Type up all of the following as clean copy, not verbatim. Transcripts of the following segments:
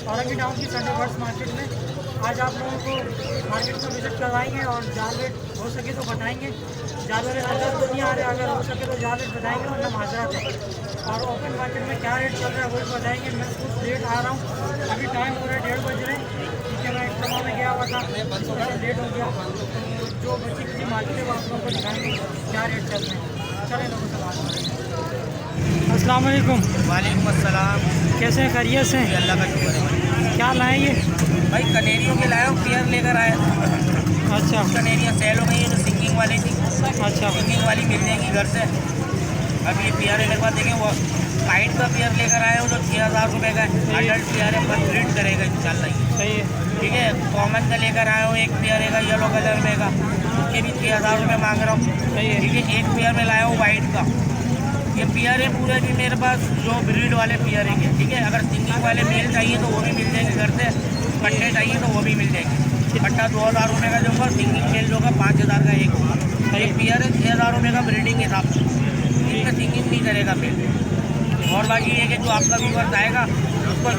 Orangi town की Sunday birds market में आज आप लोगों को मार्केट में विजिट करवाएंगे और जाल रेट हो सके तो बताएंगे। जाल रेट नजर तो नहीं आ रहे, अगर हो सके तो जाल रेट बताएंगे वरना माजरत है। और ओपन मार्केट में क्या रेट चल रहा है वो भी बताएंगे। मैं कुछ लेट आ रहा हूँ, अभी टाइम हो रहा है 1:30 बज रहे हैं क्योंकि मैं एक सभा में गया हुआ था, लेट हो गया। तो जो बच्ची की मार्केट है वो आप लोगों को दिखाएंगे क्या रेट चल रहे हैं। चले लोगों से बात करें। अस्सलाम वालेकुम। वालेकुम अस्सलाम। कैसे हैं, खैरियत से? अल्लाह का शुक्र है। क्या लाए ये? भाई कनेरियों के लाया हूँ, पेयर लेकर आया। अच्छा, कनेरियाँ सेल हो गई है, जो सिंगिंग वाली थी। अच्छा, सिंगिंग वाली मिल जाएगी घर से। अब ये पेयर एक बार देखें, वो वाइट का पेयर लेकर आया हूँ जो 6000 रुपये का है। अडल्ट पेयर है, पर ब्रीड करेगा इंशाल्लाह। सही है। ठीक है। कॉमन का लेकर आया हूँ एक पेयर है, येलो कलर में का, उसके भी 6000 रुपये मांग रहा हूँ। सही है। ठीक है। एक पेयर में लाया हूँ वाइट का। ये पेयर है पूरे भी मेरे पास जो ब्रीड वाले पेयर हैं। ठीक है। अगर सिंगिंग वाले मेल चाहिए तो वो भी मिल जाएंगे घर से, पट्टे चाहिए तो वो भी मिल जाएंगे। पट्टा 2000 रुपये का जो होगा, सिंगिंग मेल जो होगा 5000 का एक होगा। ये पेयर है 6000 रुपये का ब्रीडिंग के हिसाब से, इसमें सिंगिंग नहीं करेगा मेल। और बाकी ये कि जो आपका व्यूअर्स आएगा उसको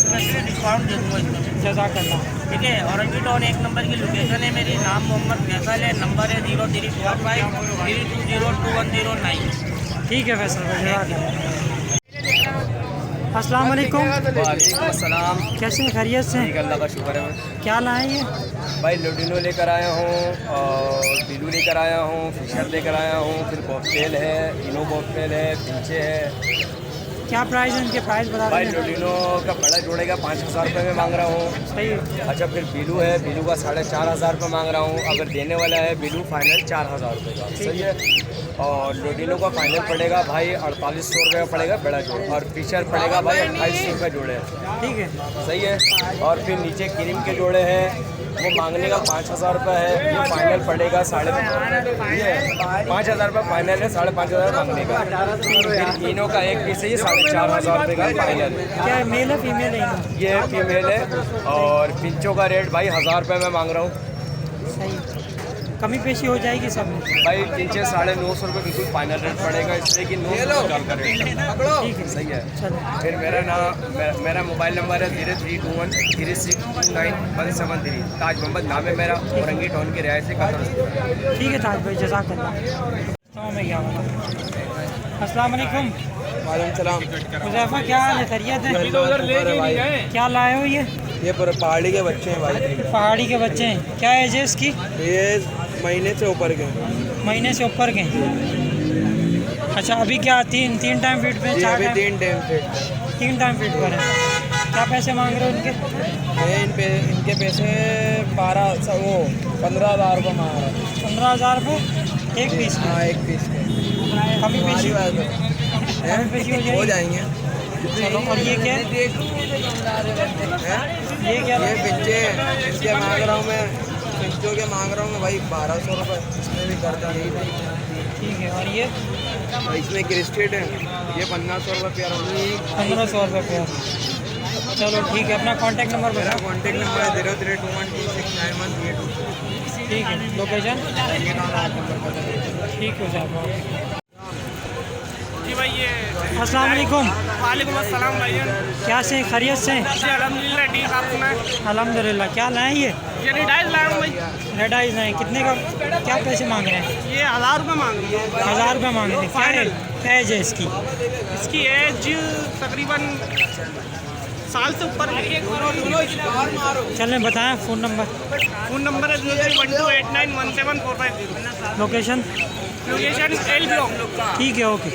स्पेशली डिस्काउंट दे दूँगा इसमें। जज़ाकल्लाह। ठीक है। औरंगी टाउन 1 नंबर की लोकेशन है मेरी। नाम मोहम्मद फैसल है। नंबर है 034532021009। ठीक है फैसल भाई। अस्सलाम वालेकुम। वालेकुम अस्सलाम। कैसे हैं, खैरियत से? ठीक, अल्लाह का शुक्र है। क्या लाए ये? भाई लुडिनो लेकर आया हूँ और बिलू लेकर आया हूँ, फिशर लेकर आया हूँ, फिर बॉक्सटेल है, इनो बॉक्सटेल है, पीछे है। क्या प्राइस है इनके? प्राइस बता भाई दें। लुडिनो का बड़ा जोड़े का 5000 रुपये में मांग रहा हूँ। सही है। अच्छा, फिर बिलू है, बिलू का 4500 रुपये मांग रहा हूँ। अगर देने वाला है बिलू फाइनल 4000 रुपये का। सही है। और लुडिनो का फाइनल पड़ेगा भाई 4800 रुपये का पड़ेगा बड़ा जोड़, और फिशर पड़ेगा भाई 2800 रुपये जोड़े। ठीक है। सही है। और फिर नीचे क्रीम के जोड़े हैं, वो मांगने का 5000 रुपये है। ये फाइनल पड़ेगा 5000 रुपये फाइनल है, 5500 मांगने का। फिर इनो का एक पीस है, ये 4500 रुपये का फाइनल है। क्या है, मेल है फीमेल है? ये फीमेल है। और पिंचों का रेट भाई 1000 रुपये में मांग रहा हूँ। सही। कमी पेशी हो जाएगी सब में? भाई पीछे 950 रुपये बिल्कुल फाइनल रेट पड़ेगा, इसलिए कि 900 का रेट है। ठीक है। सही है। चलो। फिर मेरा मोबाइल नंबर है 0321369173। ताज मोहम्मद नाम है मेरा, औरंगी टाउन की रियायत से कतर। ठीक है ताज भाई, जज़ाकल्लाह। तो मैं क्या बोला। अस्सलाम वालेकुम। वालेकुम सलाम। हुज़ैफा, क्या हाल है, खैरियत है? क्या लाए हो ये? ये पहाड़ी के बच्चे हैं भाई। पहाड़ी के बच्चे हैं। क्या एज है इसकी? ये महीने से ऊपर के। महीने से ऊपर के। अच्छा, अभी क्या तीन टाइम फीड पे? ये 4 अभी टाइम? 3 टाइम पे। 3 टाइम फीड पर है। क्या पैसे मांग रहे हो इनके? ये इनके पैसे 15,000 रुपये मांग रहा है। 15,000 रुपये एक पीस? हाँ, एक पीस के। कमी पेशी हो हो जाएंगे। चलो। और ये क्या है? ये क्या? ये पिंचे इसके मांग रहा हूँ मैं, पिंचों के मांग रहा हूँ मैं भाई 1200 रुपये। इसमें भी करता नहीं भाई। ठीक है। और ये इसमें क्रिस्टेड है, ये 1500 रुपये पेयर होगी। 1500 रुपये पेयर। चलो ठीक है। अपना कॉन्टेक्ट नंबर मेरा बताओ। कॉन्टेक्ट नंबर है 0321269132। ठीक है। लोकेशन? ठीक है साहब। जी भाई भाई ये। अस्सलाम वालेकुम। वालेकुम अस्सलाम भाईजान। क्या से खैरियत से? जी अल्हम्दुलिल्लाह ठीक, आप सुनाएं? अल्हम्दुलिल्लाह। क्या लाए ये? ये रिडाइज लाया हूँ भाई। रेड आइज लाए, कितने का क्या पैसे मांग रहे हैं? ये 1000 रुपये मांग रही है। 1000 रुपये मांग रहे हैं। क्या है, क्या एज है इसकी? इसकी एज तकरीबन साल से ऊपर है। चलें बताएं फ़ोन नंबर। फ़ोन नंबर है 0312891745। लोकेशन? Location L block. ठीक है, ओके।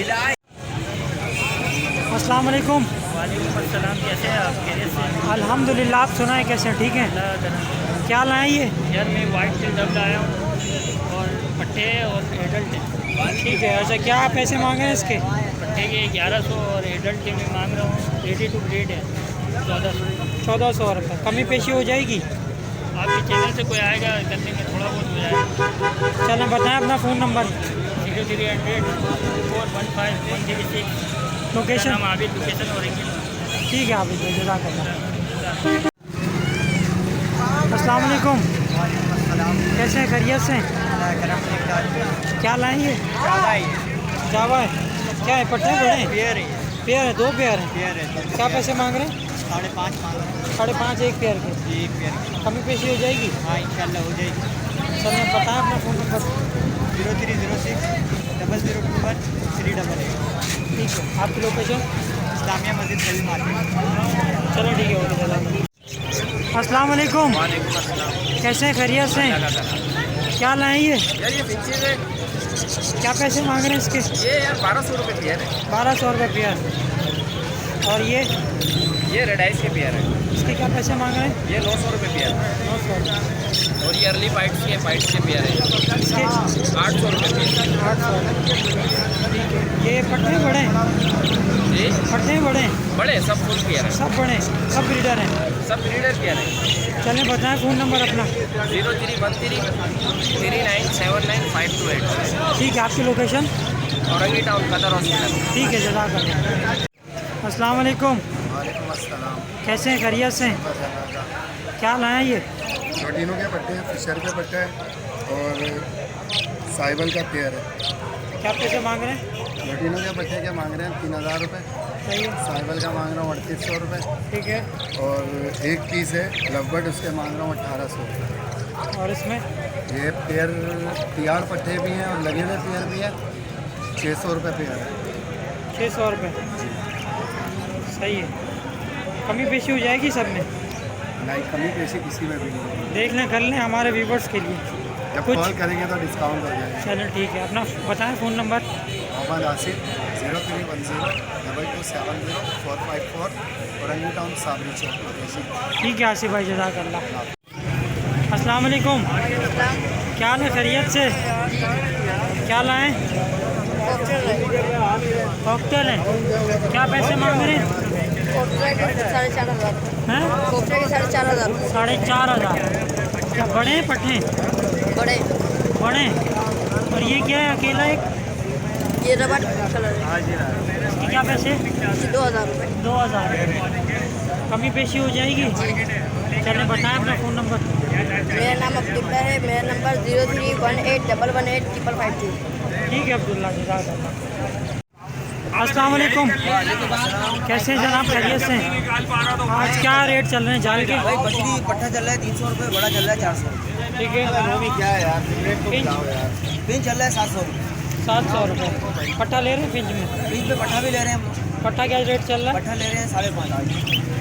अस्सलाम वालेकुम। वालेकुम अस्सलाम, कैसे हैं आप? खैरियत से? अल्हम्दुलिल्लाह। आप सुनाएं कैसे ठीक हैं? क्या लाए ये? यार मैं वाइट से डब लाया हूँ और पट्टे और एडल्ट है। ठीक है। अच्छा, क्या पैसे मांगे हैं इसके? पट्टे के 1100 और एडल्ट के मैं मांग रहा हूँ, रेडी टू ब्रीड है 1400। 1400 रुपये। कमी पेशी हो जाएगी? आपके चैनल से कोई आएगा कर देंगे, थोड़ा बहुत हो जाएगा। चलें बताएं अपना फ़ोन नंबर। 0300 415 136। लोकेशन? हम आबिद, लोकेशन और ठीक है, आप जज़ाकल्लाह। अस्सलाम वालेकुम। कैसे हैं, खैरियत से? क्या लाए ये? जावा है। क्या है, पट्टे बड़े? पेयर है, 2 पेयर है। क्या पैसे मांग रहे हैं? 5.5 एक पेयर के। कमी पेशी हो जाएगी? हाँ इंशाल्लाह हो जाएगी। चलें बताएं अपना फ़ोन नंबर। 0306 0021 388। ठीक है। आपकी लोकेशन? इस्लामिया मस्जिद गली मार्केट। चलो ठीक है, ओके जज़ाकल्लाह। अस्सलाम वालेकुम। कैसे हैं, खैरियत से? क्या लाए ये? यार ये फिक्चर है, क्या पैसे मांग रहे हैं इसके? ये यार 1200 रुपये पेयर है। 1200 रुपये पेयर। और ये ये रेड आइस के पेयर है, इसके क्या पैसे मांग रहे हैं? ये 900 रुपये पेयर है। 900। और ये अर्ली फाइट्स के पेयर है, इसके 800 रुपये पेयर। 800। ठीक है। ये पट्टे बड़े हैं? जी पट्टे बड़े हैं? बड़े सब फुल पेयर है, सब बड़े हैं, सब ब्रीडर हैं? सब ब्रीडर पेयर है। चलें बताएं फ़ोन नंबर अपना। 0313397528। ठीक है। आपकी location? Orangi town Qatar hospital. ठीक है, जज़ाकल्लाह। अस्सलाम वालेकुम। वालेकुम अस्सलाम। कैसे हैं, खैरियत से? क्या लाए ये? प्रोटीनों के पट्टे हैं, फिशर के पट्टे हैं और साइबल का पेयर है। क्या पैसे मांग रहे हैं? प्रोटीनों के पट्टे के मांग रहे हैं 3000 रुपये, सही है। साइबल का मांग रहा हूँ 3800 रुपये ठीक है। और एक पीस है लवबर्ड, उसके मांग रहा हूँ 1800 रुपये। और इसमें? ये पेयर तियाड़ पट्टे भी हैं और लगे हुए पेयर भी हैं, 600 रुपये पेयर है। 600 रुपये। सही है। कमी पेशी हो जाएगी सब में? नहीं, कमी पेशी किसी में भी नहीं है। देख लें, कर लें हमारे व्यूवर्स के लिए जब कुछ। कॉल करेंगे तो डिस्काउंट हो जाएगा। चलो ठीक है। अपना बताएं phone number. Mohammad Asif 0310-2270-454 Orangi town Sabri Chowk location. ठीक है आसिफ भाई, जज़ाकल्लाह। अस्सलाम वालेकुम। क्या हाल है, खैरियत से? क्या लाएँ? कॉकटेल हैं। क्या पैसे मांग रहे हैं? कोफ्ते के 4,500। हैं? कोफ्ते के 4,500। 4,500। क्या बड़े हैं पट्टे? बड़े बड़े हैं। और ये क्या है, अकेला एक? ये रबड़ कलर है। इसके क्या पैसे? 2,000 रुपये। 2000। कमी पेशी हो जाएगी? चलें बताएं अपना फ़ोन नंबर। मेरा नाम अब्दुल्ला है। मेरा नंबर 0318118553। ठीक है अब्दुल्ला, जज़ाकल्लाह। अस्सलाम वालेकुम। कैसे हैं जनाब, खैरियत से? आज क्या रेट चल रहे हैं जाल के? भाई बकरी पट्टा चल रहा है 300 रुपये, बड़ा चल रहा है 400। ठीक है। क्या है यार, रेट तो पिंच बताओ यार। पिंच चल रहा है 700 रुपये। 700 रुपये। पट्टा ले रहे हैं पिंच में? पिंच में पट्टा भी ले रहे हैं, पट्टा क्या रेट चल रहा है? पट्टा ले रहे हैं 5.5।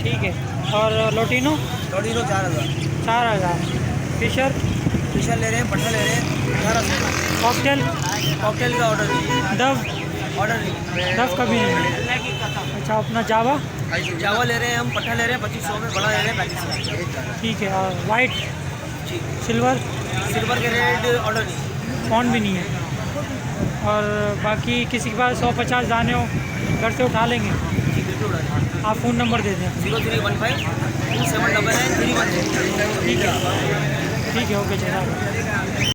ठीक है। और लोटिनो? लोडिनो 4000। 4000। फिशर? फिशर ले रहे हैं, पट्टा ले रहे हैं 1800। कॉकटेल? कॉकटेल का ऑर्डर दीजिए। डव? ऑर्डर दीजिए। डव कभी नहीं? अच्छा, अपना जावा? जावा ले रहे हैं हम, पट्टा ले रहे हैं 2500 में, बड़ा ले रहे हैं 3500। ठीक है। और वाइट? जी। सिल्वर? सिल्वर के रेट ऑर्डर दीजिए। कौन भी नहीं है। और बाकी किसी के पास 150 दाने हो घर से उठा लेंगे? जी बिल्कुल। आप फ़ोन नंबर दे दें। 0315 2799 310। ठीक है, ओके जनाब।